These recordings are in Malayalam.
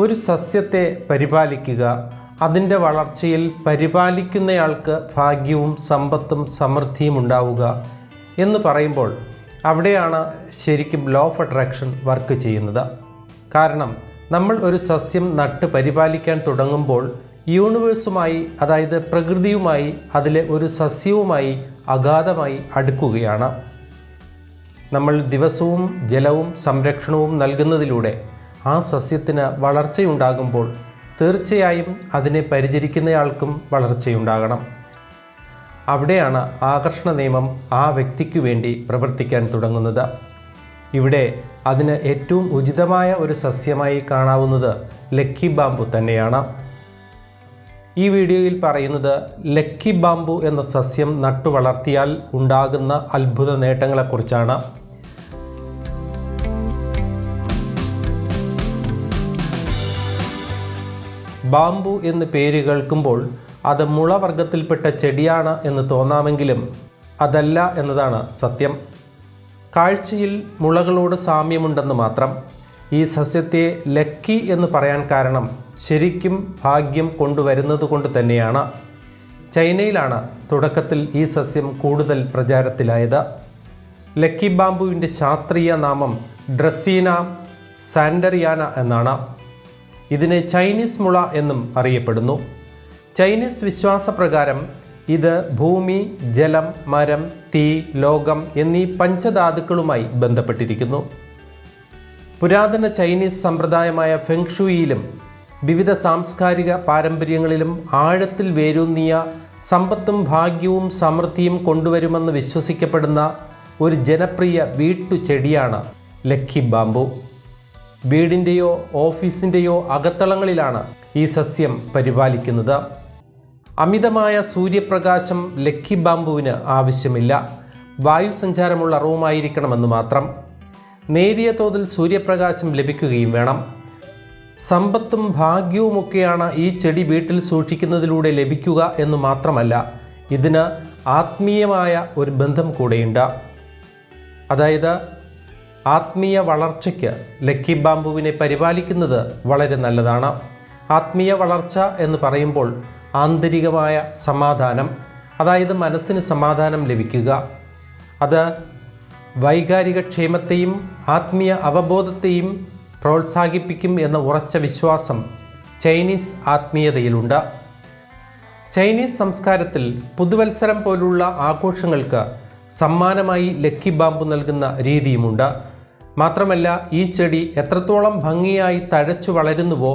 ഒരു സസ്യത്തെ പരിപാലിക്കുക, അതിൻ്റെ വളർച്ചയിൽ പരിപാലിക്കുന്നയാൾക്ക് ഭാഗ്യവും സമ്പത്തും സമൃദ്ധിയും ഉണ്ടാവുക എന്ന് പറയുമ്പോൾ അവിടെയാണ് ശരിക്കും ലോ ഓഫ് അട്രാക്ഷൻ വർക്ക് ചെയ്യുന്നത്. കാരണം നമ്മൾ ഒരു സസ്യം നട്ട് പരിപാലിക്കാൻ തുടങ്ങുമ്പോൾ യൂണിവേഴ്സുമായി, അതായത് പ്രകൃതിയുമായി, അതിലെ ഒരു സസ്യവുമായി അഗാധമായി അടുക്കുകയാണ്. നമ്മൾ ദിവസവും ജലവും സംരക്ഷണവും നൽകുന്നതിലൂടെ ആ സസ്യത്തിന് വളർച്ചയുണ്ടാകുമ്പോൾ തീർച്ചയായും അതിനെ പരിചരിക്കുന്നയാൾക്കും വളർച്ചയുണ്ടാകണം. അവിടെയാണ് ആകർഷണ നിയമം ആ വ്യക്തിക്കു വേണ്ടി പ്രവർത്തിക്കാൻ തുടങ്ങുന്നത്. ഇവിടെ അതിന് ഏറ്റവും ഉചിതമായ ഒരു സസ്യമായി കാണാവുന്നത് ലക്കി ബാംബു തന്നെയാണ്. ഈ വീഡിയോയിൽ പറയുന്നത് ലക്കി ബാംബു എന്ന സസ്യം നട്ടു വളർത്തിയാൽ ഉണ്ടാകുന്ന അത്ഭുത നേട്ടങ്ങളെക്കുറിച്ചാണ്. ബാംബു എന്ന് പേര് കേൾക്കുമ്പോൾ അത് മുളവർഗത്തിൽപ്പെട്ട ചെടിയാണ് എന്ന് തോന്നാമെങ്കിലും അതല്ല എന്നതാണ് സത്യം. കാഴ്ചയിൽ മുളകളോട് സാമ്യമുണ്ടെന്ന് മാത്രം. ഈ സസ്യത്തെ ലക്കി എന്ന് പറയാൻ കാരണം ശരിക്കും ഭാഗ്യം കൊണ്ടുവരുന്നത് കൊണ്ട് തന്നെയാണ്. ചൈനയിലാണ് തുടക്കത്തിൽ ഈ സസ്യം കൂടുതൽ പ്രചാരത്തിലായത്. ലക്കി ബാംബുവിൻ്റെ ശാസ്ത്രീയ നാമം ഡ്രസീന സാൻഡറിയാന എന്നാണ്. ഇതിനെ ചൈനീസ് മുള എന്നും അറിയപ്പെടുന്നു. ചൈനീസ് വിശ്വാസപ്രകാരം ഇത് ഭൂമി, ജലം, മരം, തീ, ലോകം എന്നീ പഞ്ചധാതുക്കളുമായി ബന്ധപ്പെട്ടിരിക്കുന്നു. പുരാതന ചൈനീസ് സമ്പ്രദായമായ ഫെങ്ഷുയിലും വിവിധ സാംസ്കാരിക പാരമ്പര്യങ്ങളിലും ആഴത്തിൽ വേരൂന്നിയ സമ്പത്തും ഭാഗ്യവും സമൃദ്ധിയും കൊണ്ടുവരുമെന്ന് വിശ്വസിക്കപ്പെടുന്ന ഒരു ജനപ്രിയ വീട്ടുചെടിയാണ് ലക്കി ബാംബു. വീടിൻ്റെയോ ഓഫീസിൻ്റെയോ അകത്തളങ്ങളിലാണ് ഈ സസ്യം പരിപാലിക്കുന്നത്. അമിതമായ സൂര്യപ്രകാശം ലക്കി ബാംബുവിന് ആവശ്യമില്ല. വായുസഞ്ചാരമുള്ള റൂമായിരിക്കണമെന്ന് മാത്രം. നേരിയ തോതിൽ സൂര്യപ്രകാശം ലഭിക്കുകയും വേണം. സമ്പത്തും ഭാഗ്യവുമൊക്കെയാണ് ഈ ചെടി വീട്ടിൽ സൂക്ഷിക്കുന്നതിലൂടെ ലഭിക്കുക എന്ന് മാത്രമല്ല, ഇതിന് ആത്മീയമായ ഒരു ബന്ധം കൂടെയുണ്ട്. അതായത് ആത്മീയ വളർച്ചയ്ക്ക് ലക്കി ബാംബുവിനെ പരിപാലിക്കുന്നത് വളരെ നല്ലതാണ്. ആത്മീയ വളർച്ച എന്ന് പറയുമ്പോൾ ആന്തരികമായ സമാധാനം, അതായത് മനസ്സിന് സമാധാനം ലഭിക്കുക, അത് വൈകാരിക ക്ഷേമത്തെയും ആത്മീയ അവബോധത്തെയും പ്രോത്സാഹിപ്പിക്കും എന്ന ഉറച്ച വിശ്വാസം ചൈനീസ് ആത്മീയതയിലുണ്ട്. ചൈനീസ് സംസ്കാരത്തിൽ പുതുവത്സരം പോലുള്ള ആഘോഷങ്ങൾക്ക് സമ്മാനമായി ലക്കി ബാംബു നൽകുന്ന രീതിയുമുണ്ട്. മാത്രമല്ല, ഈ ചെടി എത്രത്തോളം ഭംഗിയായി തഴച്ചു വളരുന്നുവോ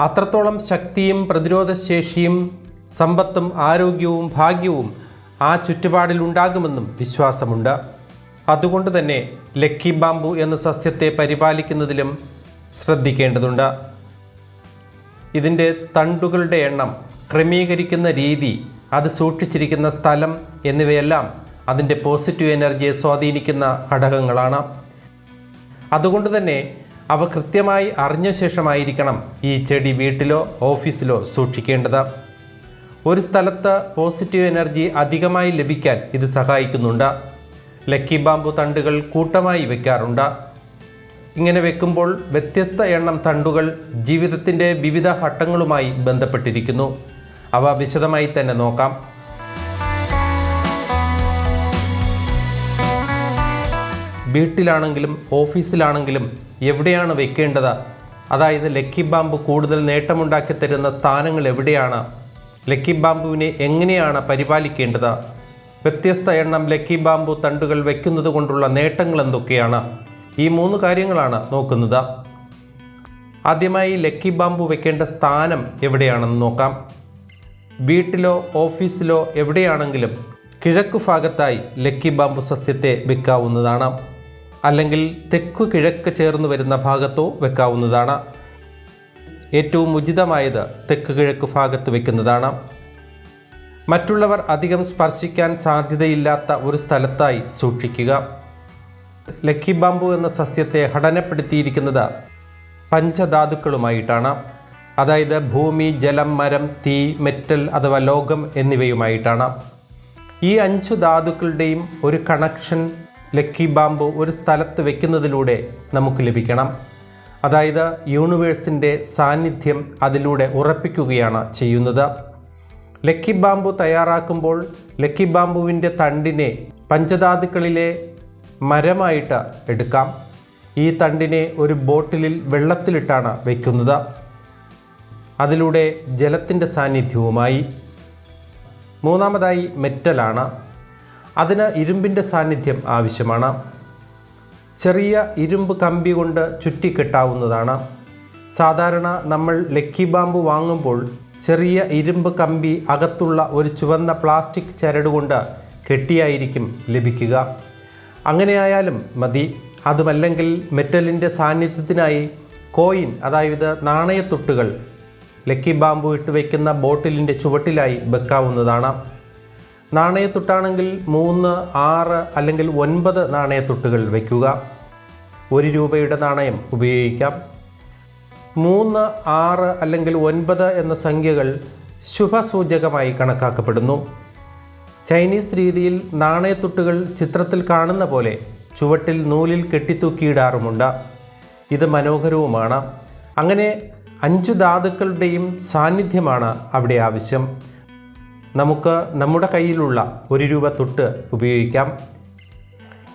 അത്രത്തോളം ശക്തിയും പ്രതിരോധശേഷിയും സമ്പത്തും ആരോഗ്യവും ഭാഗ്യവും ആ ചുറ്റുപാടിൽ ഉണ്ടാകുമെന്നും വിശ്വാസമുണ്ട്. അതുകൊണ്ട് തന്നെ ലക്കി ബാംബു എന്ന സസ്യത്തെ പരിപാലിക്കുന്നതിലും ശ്രദ്ധിക്കേണ്ടതുണ്ട്. ഇതിൻ്റെ തണ്ടുകളുടെ എണ്ണം, ക്രമീകരിക്കുന്ന രീതി, അത് സൂക്ഷിച്ചിരിക്കുന്ന സ്ഥലം എന്നിവയെല്ലാം അതിൻ്റെ പോസിറ്റീവ് എനർജിയെ സ്വാധീനിക്കുന്ന ഘടകങ്ങളാണ്. അതുകൊണ്ട് തന്നെ അവ കൃത്യമായി അറിഞ്ഞ ശേഷമായിരിക്കണം ഈ ചെടി വീട്ടിലോ ഓഫീസിലോ സൂക്ഷിക്കേണ്ടത്. ഒരു സ്ഥലത്ത് പോസിറ്റീവ് എനർജി അധികമായി ലഭിക്കാൻ ഇത് സഹായിക്കുന്നുണ്ട്. ലക്കി ബാംബു തണ്ടുകൾ കൂട്ടമായി വയ്ക്കാറുണ്ട്. ഇങ്ങനെ വെക്കുമ്പോൾ വ്യത്യസ്ത എണ്ണം തണ്ടുകൾ ജീവിതത്തിൻ്റെ വിവിധ ഘട്ടങ്ങളുമായി ബന്ധപ്പെട്ടിരിക്കുന്നു. അവ വിശദമായി തന്നെ നോക്കാം. വീട്ടിലാണെങ്കിലും ഓഫീസിലാണെങ്കിലും എവിടെയാണ് വെക്കേണ്ടത്? അതായത് ലക്കി ബാംബു കൂടുതൽ നേട്ടമുണ്ടാക്കി തരുന്ന സ്ഥാനങ്ങൾ എവിടെയാണ്? ലക്കി ബാംബുവിനെ എങ്ങനെയാണ് പരിപാലിക്കേണ്ടത്? വ്യത്യസ്ത എണ്ണം ലക്കി ബാംബു തണ്ടുകൾ വയ്ക്കുന്നത് കൊണ്ടുള്ള നേട്ടങ്ങൾ എന്തൊക്കെയാണ്? ഈ 3 കാര്യങ്ങളാണ് നോക്കുന്നത്. ആദ്യമായി ലക്കി ബാംബു വെക്കേണ്ട സ്ഥാനം എവിടെയാണെന്ന് നോക്കാം. വീട്ടിലോ ഓഫീസിലോ എവിടെയാണെങ്കിലും കിഴക്ക് ഭാഗത്തായി ലക്കി ബാംബു സസ്യത്തെ വെക്കാവുന്നതാണ്. അല്ലെങ്കിൽ തെക്കു കിഴക്ക് ചേർന്ന് വരുന്ന ഭാഗത്തോ വെക്കാവുന്നതാണ്. ഏറ്റവും ഉചിതമായത് തെക്ക് കിഴക്ക് ഭാഗത്ത് വെക്കുന്നതാണ്. മറ്റുള്ളവർ അധികം സ്പർശിക്കാൻ സാധ്യതയില്ലാത്ത ഒരു സ്ഥലത്തായി സൂക്ഷിക്കുക. ലക്കി ബാംബു എന്ന സസ്യത്തെ ഘടനപ്പെടുത്തിയിരിക്കുന്നത് പഞ്ചധാതുക്കളുമായിട്ടാണ്. അതായത് ഭൂമി, ജലം, മരം, തീ, മെറ്റൽ അഥവാ ലോകം എന്നിവയുമായിട്ടാണ്. ഈ 5 ധാതുക്കളുടെയും ഒരു കണക്ഷൻ ലക്കി ബാംബു ഒരു സ്ഥലത്ത് വെക്കുന്നതിലൂടെ നമുക്ക് ലഭിക്കണം. അതായത് യൂണിവേഴ്സിൻ്റെ സാന്നിധ്യം അതിലൂടെ ഉറപ്പിക്കുകയാണ് ചെയ്യുന്നത്. ലക്കി ബാംബു തയ്യാറാക്കുമ്പോൾ ലക്കി ബാംബുവിൻ്റെ തണ്ടിനെ പഞ്ചധാതുക്കളിലെ മരമായിട്ട് എടുക്കാം. ഈ തണ്ടിനെ ഒരു ബോട്ടിലിൽ വെള്ളത്തിലിട്ടാണ് വയ്ക്കുന്നത്. അതിലൂടെ ജലത്തിൻ്റെ സാന്നിധ്യവുമായി. മൂന്നാമതായി മെറ്റലാണ്. അതിന് ഇരുമ്പിൻ്റെ സാന്നിധ്യം ആവശ്യമാണ്. ചെറിയ ഇരുമ്പ് കമ്പി കൊണ്ട് ചുറ്റിക്കെട്ടാവുന്നതാണ്. സാധാരണ നമ്മൾ ലക്കി ബാംബു വാങ്ങുമ്പോൾ ചെറിയ ഇരുമ്പ് കമ്പി അകത്തുള്ള ഒരു ചുവന്ന പ്ലാസ്റ്റിക് ചരടുകൊണ്ട് കെട്ടിയായിരിക്കും ലഭിക്കുക. അങ്ങനെയായാലും മതി. അതുമല്ലെങ്കിൽ മെറ്റലിൻ്റെ സാന്നിധ്യത്തിനായി കോയിൻ, അതായത് നാണയത്തുട്ടുകൾ ലക്കി ബാംബു ഇട്ട് വയ്ക്കുന്ന ബോട്ടിലിൻ്റെ ചുവട്ടിലായി വെക്കാവുന്നതാണ്. നാണയത്തുട്ടാണെങ്കിൽ 3, 6 അല്ലെങ്കിൽ 9 നാണയത്തുട്ടുകൾ വയ്ക്കുക. 1 രൂപയുടെ നാണയം ഉപയോഗിക്കാം. 3, 6 അല്ലെങ്കിൽ 9 എന്ന സംഖ്യകൾ ശുഭസൂചകമായി കണക്കാക്കപ്പെടുന്നു. ചൈനീസ് രീതിയിൽ നാണയത്തുട്ടുകൾ ചിത്രത്തിൽ കാണുന്ന പോലെ ചുവട്ടിൽ നൂലിൽ കെട്ടിത്തൂക്കിയിടാറുമുണ്ട്. ഇത് മനോഹരവുമാണ്. അങ്ങനെ 5 ധാതുക്കളുടെയും സാന്നിധ്യമാണ് അവിടെ ആവശ്യം. നമുക്ക് നമ്മുടെ കയ്യിലുള്ള 1 രൂപ തുട്ട് ഉപയോഗിക്കാം.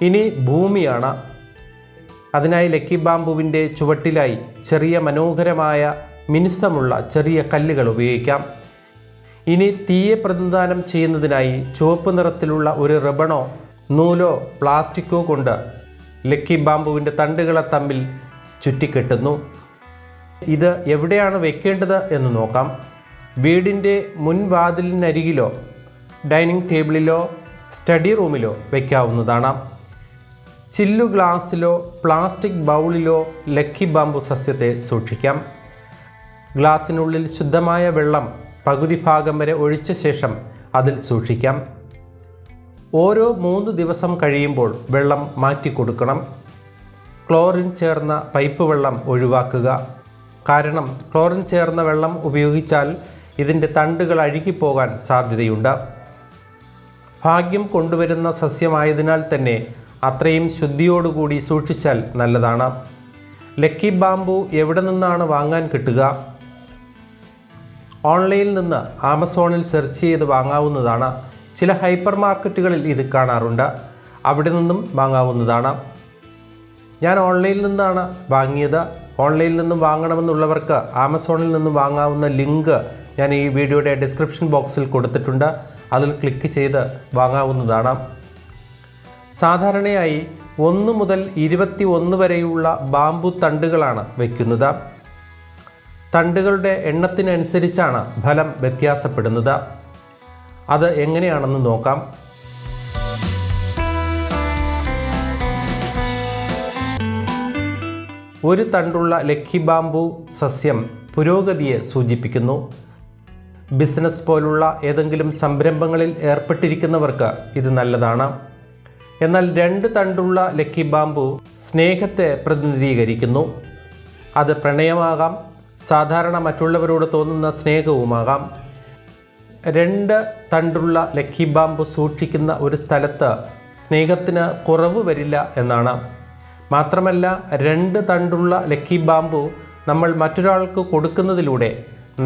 ഇനി ഭൂമിയാണ്. അതിനായി ലക്കി ബാംബുവിൻ്റെ ചുവട്ടിലായി ചെറിയ മനോഹരമായ മിനുസമുള്ള ചെറിയ കല്ലുകൾ ഉപയോഗിക്കാം. ഇനി തീയെ പ്രതിനിധാനം ചെയ്യുന്നതിനായി ചുവപ്പ് നിറത്തിലുള്ള ഒരു റിബണോ നൂലോ പ്ലാസ്റ്റിക്കോ കൊണ്ട് ലക്കി ബാംബുവിൻ്റെ തണ്ടുകളെ തമ്മിൽ ചുറ്റിക്കെട്ടുന്നു. ഇത് എവിടെയാണ് വെക്കേണ്ടത് എന്ന് നോക്കാം. വീടിൻ്റെ മുൻവാതിലിനരികിലോ ഡൈനിങ് ടേബിളിലോ സ്റ്റഡി റൂമിലോ വയ്ക്കാവുന്നതാണ്. ചില്ലു ഗ്ലാസ്സിലോ പ്ലാസ്റ്റിക് ബൗളിലോ ലക്കി ബാംബു സസ്യത്തെ സൂക്ഷിക്കാം. ഗ്ലാസ്സിനുള്ളിൽ ശുദ്ധമായ വെള്ളം പകുതി ഭാഗം വരെ ഒഴിച്ച ശേഷം അതിൽ സൂക്ഷിക്കാം. ഓരോ 3 ദിവസം കഴിയുമ്പോൾ വെള്ളം മാറ്റിക്കൊടുക്കണം. ക്ലോറിൻ ചേർന്ന പൈപ്പ് വെള്ളം ഒഴിവാക്കുക. കാരണം ക്ലോറിൻ ചേർന്ന വെള്ളം ഉപയോഗിച്ചാൽ ഇതിൻ്റെ തണ്ടുകൾ അഴുകിപ്പോകാൻ സാധ്യതയുണ്ട്. ഭാഗ്യം കൊണ്ടുവരുന്ന സസ്യമായതിനാൽ തന്നെ അത്രയും ശുദ്ധിയോടുകൂടി സൂക്ഷിച്ചാൽ നല്ലതാണ്. ലക്കി ബാംബു എവിടെ നിന്നാണ് വാങ്ങാൻ കിട്ടുക? ഓൺലൈനിൽ നിന്ന് ആമസോണിൽ സെർച്ച് ചെയ്ത് വാങ്ങാവുന്നതാണ്. ചില ഹൈപ്പർ മാർക്കറ്റുകളിൽ ഇത് കാണാറുണ്ട്. അവിടെ നിന്നും വാങ്ങാവുന്നതാണ്. ഞാൻ ഓൺലൈനിൽ നിന്നാണ് വാങ്ങിയത്. ഓൺലൈനിൽ നിന്നും വാങ്ങണമെന്നുള്ളവർക്ക് ആമസോണിൽ നിന്നും വാങ്ങാവുന്ന ലിങ്ക് ഞാൻ ഈ വീഡിയോയുടെ ഡിസ്ക്രിപ്ഷൻ ബോക്സിൽ കൊടുത്തിട്ടുണ്ട്. അതിൽ ക്ലിക്ക് ചെയ്ത് വാങ്ങാവുന്നതാണ്. സാധാരണയായി 1 മുതൽ 21 വരെയുള്ള ബാംബു തണ്ടുകളാണ് വയ്ക്കുന്നത്. തണ്ടുകളുടെ എണ്ണത്തിനനുസരിച്ചാണ് ഫലം വ്യത്യാസപ്പെടുന്നത്. അത് എങ്ങനെയാണെന്ന് നോക്കാം. ഒരു തണ്ടുള്ള ലക്കി ബാംബു സസ്യം പുരോഗതിയെ സൂചിപ്പിക്കുന്നു. ബിസിനസ് പോലുള്ള ഏതെങ്കിലും സംരംഭങ്ങളിൽ ഏർപ്പെട്ടിരിക്കുന്നവർക്ക് ഇത് നല്ലതാണ്. എന്നാൽ 2 തണ്ടുള്ള ലക്കി ബാംബു സ്നേഹത്തെ പ്രതിനിധീകരിക്കുന്നു. അത് പ്രണയമാകാം, സാധാരണ മറ്റുള്ളവരോട് തോന്നുന്ന സ്നേഹവുമാകാം. 2 തണ്ടുള്ള ലക്കി ബാംബു സൂക്ഷിക്കുന്ന ഒരു സ്ഥലത്ത് സ്നേഹത്തിന് കുറവ് വരില്ല എന്നാണ്. മാത്രമല്ല 2 തണ്ടുള്ള ലക്കി ബാംബു നമ്മൾ മറ്റൊരാൾക്ക് കൊടുക്കുന്നതിലൂടെ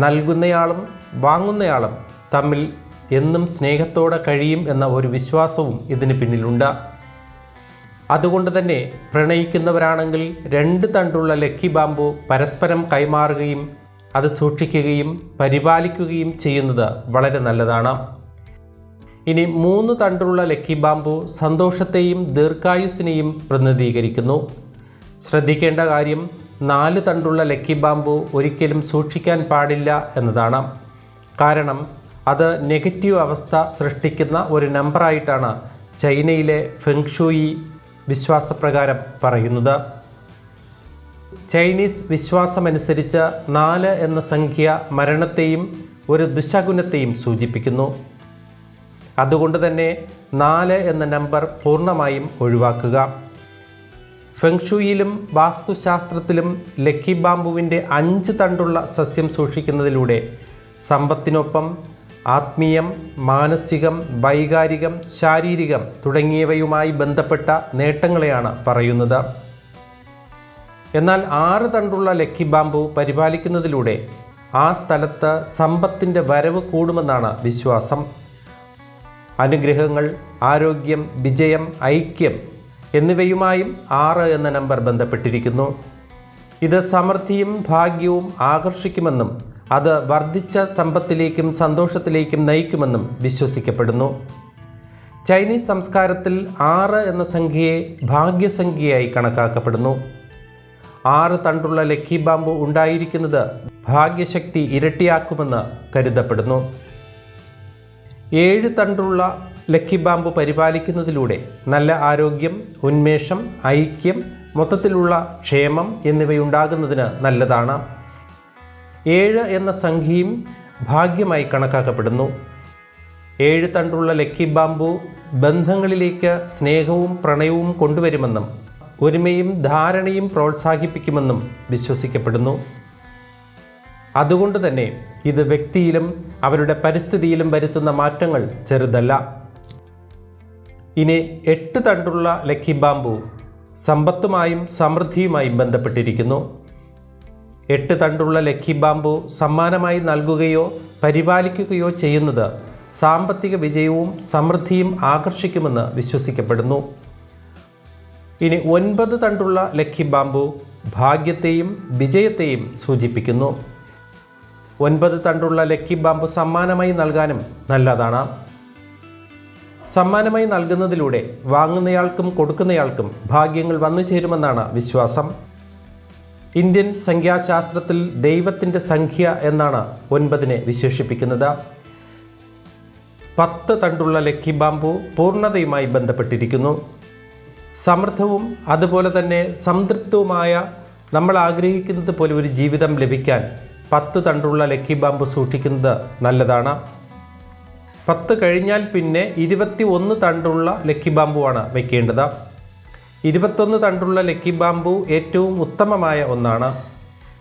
നൽകുന്നയാളും വാങ്ങുന്നയാളും തമ്മിൽ എന്നും സ്നേഹത്തോടെ കഴിയും എന്ന ഒരു വിശ്വാസവും ഇതിന് പിന്നിലുണ്ട്. അതുകൊണ്ട് തന്നെ പ്രണയിക്കുന്നവരാണെങ്കിൽ 2 തണ്ടുള്ള ലക്കി ബാംബു പരസ്പരം കൈമാറുകയും അത് സൂക്ഷിക്കുകയും പരിപാലിക്കുകയും ചെയ്യുന്നത് വളരെ നല്ലതാണ്. ഇനി 3 തണ്ടുള്ള ലക്കി ബാംബു സന്തോഷത്തെയും ദീർഘായുസ്സിനെയും പ്രതിനിധീകരിക്കുന്നു. ശ്രദ്ധിക്കേണ്ട കാര്യം 4 തണ്ടുള്ള ലക്കി ബാംബു ഒരിക്കലും സൂക്ഷിക്കാൻ പാടില്ല എന്നതാണ്. കാരണം അത് നെഗറ്റീവ് അവസ്ഥ സൃഷ്ടിക്കുന്ന ഒരു നമ്പറായിട്ടാണ് ചൈനയിലെ ഫെങ്ഷൂയി വിശ്വാസപ്രകാരം പറയുന്നത്. ചൈനീസ് വിശ്വാസമനുസരിച്ച് 4 എന്ന സംഖ്യ മരണത്തെയും ഒരു ദുശകുനത്തെയും സൂചിപ്പിക്കുന്നു. അതുകൊണ്ട് തന്നെ 4 എന്ന നമ്പർ പൂർണ്ണമായും ഒഴിവാക്കുക. ഫെങ്ഷൂയിലും വാസ്തുശാസ്ത്രത്തിലും ലക്കി ബാംബുവിൻ്റെ 5 തണ്ടുള്ള സസ്യം സൂക്ഷിക്കുന്നതിലൂടെ സമ്പത്തിനൊപ്പം ആത്മീയം, മാനസികം, വൈകാരികം, ശാരീരികം തുടങ്ങിയവയുമായി ബന്ധപ്പെട്ട നേട്ടങ്ങളെയാണ് പറയുന്നത്. എന്നാൽ 6 തണ്ടുള്ള ലക്കി ബാമ്പു പരിപാലിക്കുന്നതിലൂടെ ആ സ്ഥലത്ത് സമ്പത്തിൻ്റെ വരവ് കൂടുമെന്നാണ് വിശ്വാസം. അനുഗ്രഹങ്ങൾ, ആരോഗ്യം, വിജയം, ഐക്യം എന്നിവയുമായും 6 എന്ന നമ്പർ ബന്ധപ്പെട്ടിരിക്കുന്നു. ഇത് സമൃദ്ധിയും ഭാഗ്യവും ആകർഷിക്കുമെന്നും അത് വർദ്ധിച്ച സമ്പത്തിലേക്കും സന്തോഷത്തിലേക്കും നയിക്കുമെന്നും വിശ്വസിക്കപ്പെടുന്നു. ചൈനീസ് സംസ്കാരത്തിൽ 6 എന്ന സംഖ്യയെ ഭാഗ്യസംഖ്യയായി കണക്കാക്കപ്പെടുന്നു. 6 തണ്ടുള്ള ലക്കി ബാമ്പു ഉണ്ടായിരിക്കുന്നത് ഭാഗ്യശക്തി ഇരട്ടിയാക്കുമെന്ന് കരുതപ്പെടുന്നു. 7 തണ്ടുള്ള ലക്കി ബാമ്പു പരിപാലിക്കുന്നതിലൂടെ നല്ല ആരോഗ്യം, ഉന്മേഷം, ഐക്യം, മൊത്തത്തിലുള്ള ക്ഷേമം എന്നിവയുണ്ടാകുന്നതിന് നല്ലതാണ്. 7 എന്ന സംഖ്യയും ഭാഗ്യമായി കണക്കാക്കപ്പെടുന്നു. 7 തണ്ടുള്ള ലക്കി ബാമ്പു ബന്ധങ്ങളിലേക്ക് സ്നേഹവും പ്രണയവും കൊണ്ടുവരുമെന്നും ഒരുമയും ധാരണയും പ്രോത്സാഹിപ്പിക്കുമെന്നും വിശ്വസിക്കപ്പെടുന്നു. അതുകൊണ്ട് തന്നെ ഇത് വ്യക്തിയിലും അവരുടെ പരിസ്ഥിതിയിലും വരുത്തുന്ന മാറ്റങ്ങൾ ചെറുതല്ല. ഇനി 8 തണ്ടുള്ള ലക്കി ബാമ്പു സമ്പത്തുമായും സമൃദ്ധിയുമായും ബന്ധപ്പെട്ടിരിക്കുന്നു. 8 തണ്ടുള്ള ലക്കി ബാമ്പു സമ്മാനമായി നൽകുകയോ പരിപാലിക്കുകയോ ചെയ്യുന്നത് സാമ്പത്തിക വിജയവും സമൃദ്ധിയും ആകർഷിക്കുമെന്ന് വിശ്വസിക്കപ്പെടുന്നു. ഇനി 9 തണ്ടുള്ള ലക്കി ബാമ്പു ഭാഗ്യത്തെയും വിജയത്തെയും സൂചിപ്പിക്കുന്നു. 9 തണ്ടുള്ള ലക്കി ബാമ്പു സമ്മാനമായി നൽകാനും നല്ലതാണ്. സമ്മാനമായി നൽകുന്നതിലൂടെ വാങ്ങുന്നയാൾക്കും കൊടുക്കുന്നയാൾക്കും ഭാഗ്യങ്ങൾ വന്നു ചേരുമെന്നാണ് വിശ്വാസം. ഇന്ത്യൻ സംഖ്യാശാസ്ത്രത്തിൽ ദൈവത്തിൻ്റെ സംഖ്യ എന്നാണ് 9നെ വിശേഷിപ്പിക്കുന്നത്. 10 തണ്ടുള്ള ലക്കി ബാമ്പു പൂർണ്ണതയുമായി ബന്ധപ്പെട്ടിരിക്കുന്നു. സമൃദ്ധവും അതുപോലെ തന്നെ സംതൃപ്തവുമായ നമ്മൾ ആഗ്രഹിക്കുന്നത് പോലെ ഒരു ജീവിതം ലഭിക്കാൻ 10 തണ്ടുള്ള ലക്കി ബാമ്പു സൂക്ഷിക്കുന്നത് നല്ലതാണ്. 10 കഴിഞ്ഞാൽ പിന്നെ 21 തണ്ടുള്ള ലക്കി ബാമ്പുവാണ് വയ്ക്കേണ്ടത്. 21 തണ്ടുള്ള ലക്കി ബാമ്പു ഏറ്റവും ഉത്തമമായ ഒന്നാണ്.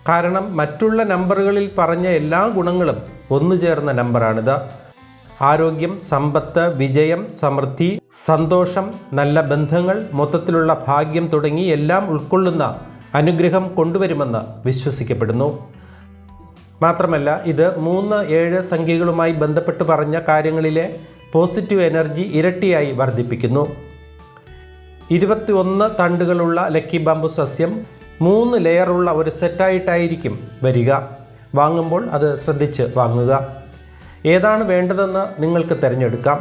കാരണം മറ്റുള്ള നമ്പറുകളിൽ പറഞ്ഞ എല്ലാ ഗുണങ്ങളും ഒന്നുചേർന്ന നമ്പറാണിത്. ആരോഗ്യം, സമ്പത്ത്, വിജയം, സമൃദ്ധി, സന്തോഷം, നല്ല ബന്ധങ്ങൾ, മൊത്തത്തിലുള്ള ഭാഗ്യം തുടങ്ങി എല്ലാം ഉൾക്കൊള്ളുന്ന അനുഗ്രഹം കൊണ്ടുവരുമെന്ന് വിശ്വസിക്കപ്പെടുന്നു. മാത്രമല്ല ഇത് 3, 7 സംഖ്യകളുമായി ബന്ധപ്പെട്ട് പറഞ്ഞ കാര്യങ്ങളിലെ പോസിറ്റീവ് എനർജി ഇരട്ടിയായി വർദ്ധിപ്പിക്കുന്നു. 21 തണ്ടുകളുള്ള ലക്കി ബാമ്പു സസ്യം 3 ലെയറുള്ള ഒരു സെറ്റായിട്ടായിരിക്കും വരിക. വാങ്ങുമ്പോൾ അത് ശ്രദ്ധിച്ച് വാങ്ങുക. ഏതാണ് വേണ്ടതെന്ന് നിങ്ങൾക്ക് തിരഞ്ഞെടുക്കാം.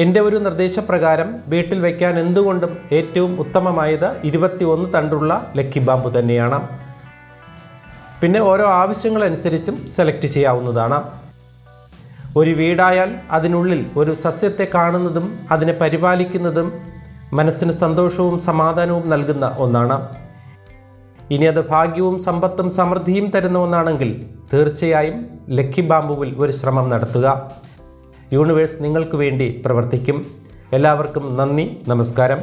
എൻ്റെ ഒരു നിർദ്ദേശപ്രകാരം വീട്ടിൽ വയ്ക്കാൻ എന്തുകൊണ്ടും ഏറ്റവും ഉത്തമമായത് 21 തണ്ടുള്ള ലക്കി ബാമ്പു തന്നെയാണ്. പിന്നെ ഓരോ ആവശ്യങ്ങളനുസരിച്ചും സെലക്ട് ചെയ്യാവുന്നതാണ്. ഒരു വീടായാൽ അതിനുള്ളിൽ ഒരു സസ്യത്തെ കാണുന്നതും അതിനെ പരിപാലിക്കുന്നതും മനസ്സിന് സന്തോഷവും സമാധാനവും നൽകുന്ന ഒന്നാണ്. ഇനി അത് ഭാഗ്യവും സമ്പത്തും സമൃദ്ധിയും തരുന്ന ഒന്നാണെങ്കിൽ തീർച്ചയായും ലക്കി ബാമ്പുവിൽ ഒരു ശ്രമം നടത്തുക. യൂണിവേഴ്സ് നിങ്ങൾക്ക് വേണ്ടി പ്രവർത്തിക്കും. എല്ലാവർക്കും നന്ദി, നമസ്കാരം.